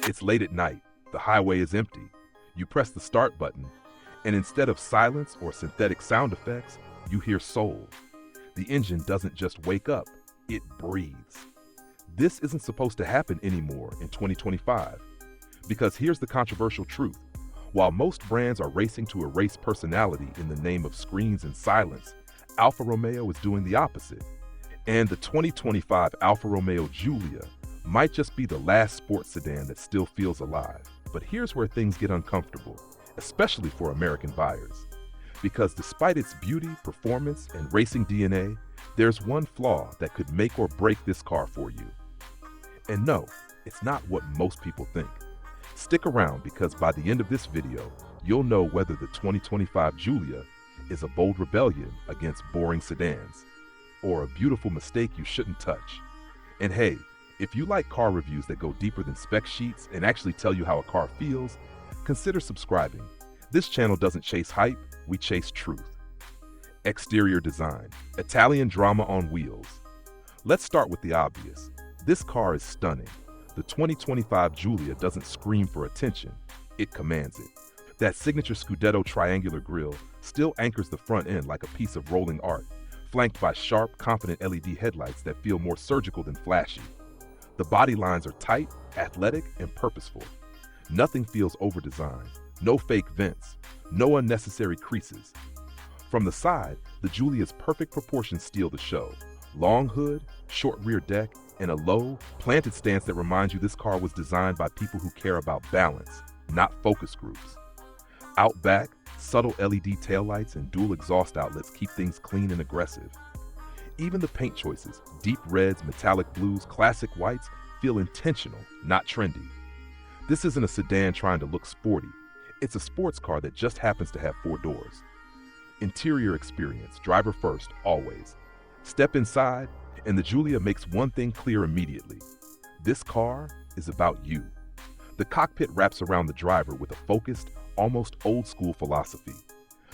It's late at night, the highway is empty. You press the start button, and instead of silence or synthetic sound effects, you hear soul. The engine doesn't just wake up, it breathes. This isn't supposed to happen anymore in 2025. Because here's the controversial truth. While most brands are racing to erase personality in the name of screens and silence, Alfa Romeo is doing the opposite. And the 2025 Alfa Romeo Giulia might just be the last sports sedan that still feels alive. But here's where things get uncomfortable, especially for American buyers. Because despite its beauty, performance, and racing DNA, there's one flaw that could make or break this car for you. And no, it's not what most people think. Stick around because by the end of this video, you'll know whether the 2025 Giulia is a bold rebellion against boring sedans, or a beautiful mistake you shouldn't touch. And hey, if you like car reviews that go deeper than spec sheets and actually tell you how a car feels, consider subscribing. This channel doesn't chase hype, we chase truth. Exterior design, Italian drama on wheels. Let's start with the obvious. This car is stunning. The 2025 Giulia doesn't scream for attention, it commands it. That signature Scudetto triangular grille still anchors the front end like a piece of rolling art, flanked by sharp, confident LED headlights that feel more surgical than flashy. The body lines are tight, athletic, and purposeful. Nothing feels over-designed, no fake vents, no unnecessary creases. From the side, the Giulia's perfect proportions steal the show. Long hood, short rear deck, and a low, planted stance that reminds you this car was designed by people who care about balance, not focus groups. Out back, subtle LED taillights and dual exhaust outlets keep things clean and aggressive. Even the paint choices, deep reds, metallic blues, classic whites, feel intentional, not trendy. This isn't a sedan trying to look sporty. It's a sports car that just happens to have 4 doors. Interior experience, driver first, always. Step inside, and the Giulia makes one thing clear immediately. This car is about you. The cockpit wraps around the driver with a focused, almost old-school philosophy.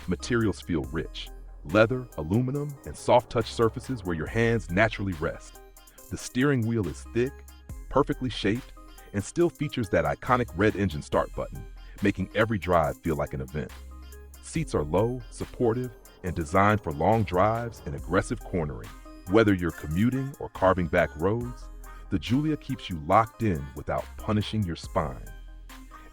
Materials feel rich. Leather, aluminum, and soft-touch surfaces where your hands naturally rest. The steering wheel is thick, perfectly shaped, and still features that iconic red engine start button, making every drive feel like an event. Seats are low, supportive, and designed for long drives and aggressive cornering. Whether you're commuting or carving back roads, the Giulia keeps you locked in without punishing your spine.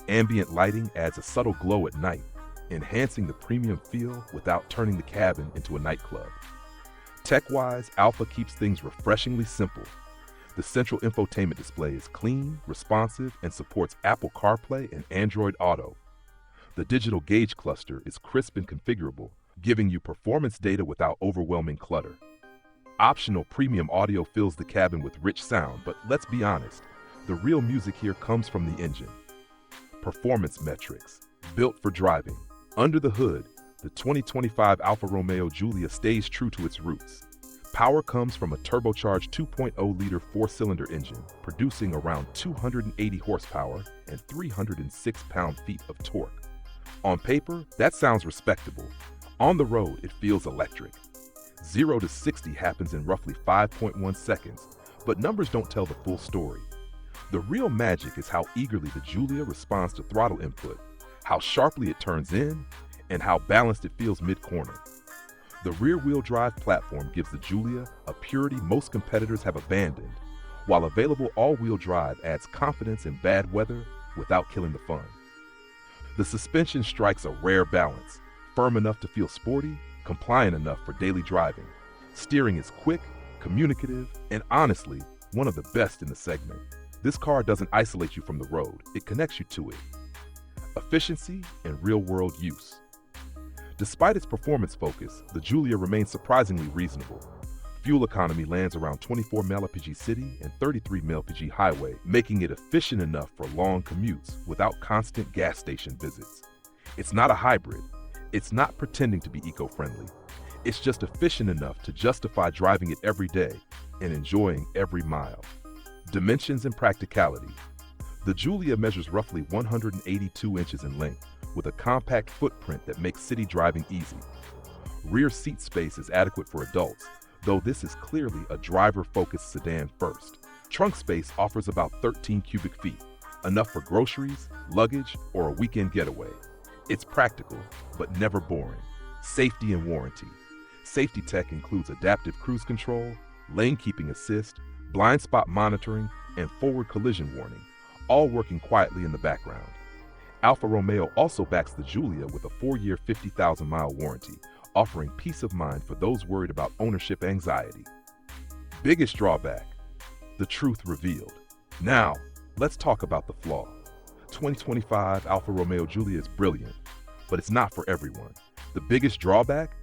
Ambient lighting adds a subtle glow at night, enhancing the premium feel without turning the cabin into a nightclub. Tech-wise, Alfa keeps things refreshingly simple. The central infotainment display is clean, responsive, and supports Apple CarPlay and Android Auto. The digital gauge cluster is crisp and configurable, giving you performance data without overwhelming clutter. Optional premium audio fills the cabin with rich sound, but let's be honest, the real music here comes from the engine. Performance metrics, built for driving. Under the hood, the 2025 Alfa Romeo Giulia stays true to its roots. Power comes from a turbocharged 2.0-liter 4-cylinder engine, producing around 280 horsepower and 306 pound-feet of torque. On paper, that sounds respectable. On the road, it feels electric. 0 to 60 happens in roughly 5.1 seconds, but numbers don't tell the full story. The real magic is how eagerly the Giulia responds to throttle input, how sharply it turns in, and how balanced it feels mid-corner. The rear-wheel drive platform gives the Giulia a purity most competitors have abandoned, while available all-wheel drive adds confidence in bad weather without killing the fun. The suspension strikes a rare balance, firm enough to feel sporty, compliant enough for daily driving. Steering is quick, communicative, and honestly, one of the best in the segment. This car doesn't isolate you from the road, it connects you to it. Efficiency and real-world use. Despite its performance focus, the Giulia remains surprisingly reasonable. Fuel economy lands around 24 mpg city and 33 mpg highway, making it efficient enough for long commutes without constant gas station visits. It's not a hybrid. It's not pretending to be eco-friendly. It's just efficient enough to justify driving it every day and enjoying every mile. Dimensions and practicality. The Giulia measures roughly 182 inches in length, with a compact footprint that makes city driving easy. Rear seat space is adequate for adults, though this is clearly a driver-focused sedan first. Trunk space offers about 13 cubic feet, enough for groceries, luggage, or a weekend getaway. It's practical, but never boring. Safety and warranty. Safety tech includes adaptive cruise control, lane keeping assist, blind spot monitoring, and forward collision warning, all working quietly in the background. Alfa Romeo also backs the Giulia with a 4-year, 50,000-mile warranty, offering peace of mind for those worried about ownership anxiety. Biggest drawback: the truth revealed. Now, let's talk about the flaw. 2025 Alfa Romeo Giulia is brilliant, but it's not for everyone. The biggest drawback?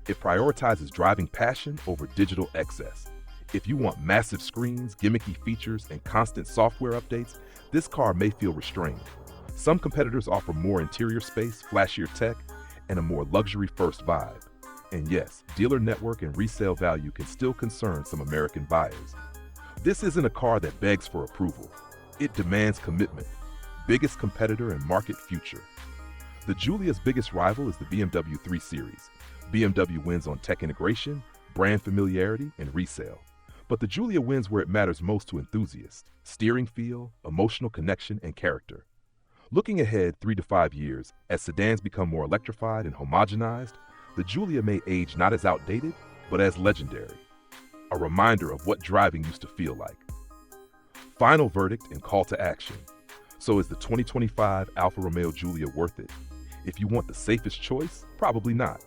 It prioritizes driving passion over digital excess. If you want massive screens, gimmicky features, and constant software updates, this car may feel restrained. Some competitors offer more interior space, flashier tech, and a more luxury-first vibe. And yes, dealer network and resale value can still concern some American buyers. This isn't a car that begs for approval. It demands commitment. Biggest competitor and market future. The Giulia's biggest rival is the BMW 3 Series. BMW wins on tech integration, brand familiarity, and resale. But the Giulia wins where it matters most to enthusiasts: steering feel, emotional connection, and character. Looking ahead 3 to 5 years, as sedans become more electrified and homogenized, the Giulia may age not as outdated, but as legendary. A reminder of what driving used to feel like. Final verdict and call to action. So is the 2025 Alfa Romeo Giulia worth it? If you want the safest choice, probably not.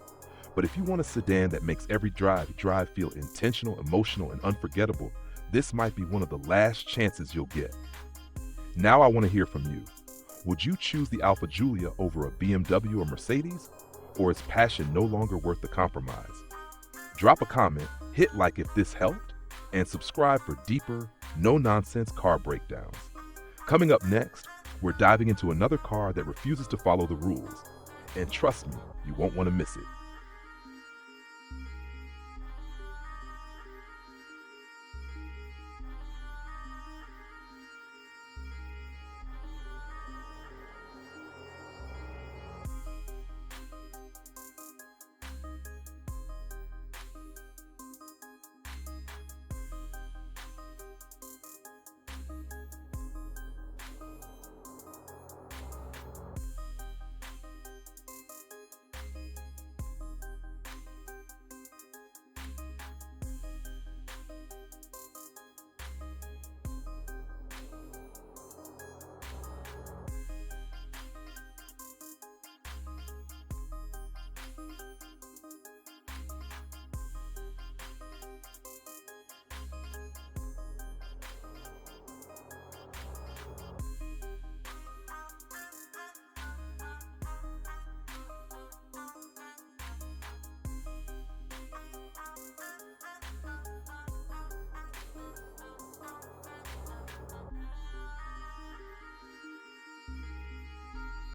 But if you want a sedan that makes every drive feel intentional, emotional, and unforgettable, this might be one of the last chances you'll get. Now I want to hear from you. Would you choose the Alfa Giulia over a BMW or Mercedes? Or is passion no longer worth the compromise? Drop a comment, hit like if this helped, and subscribe for deeper, no-nonsense car breakdowns. Coming up next, we're diving into another car that refuses to follow the rules. And trust me, you won't want to miss it.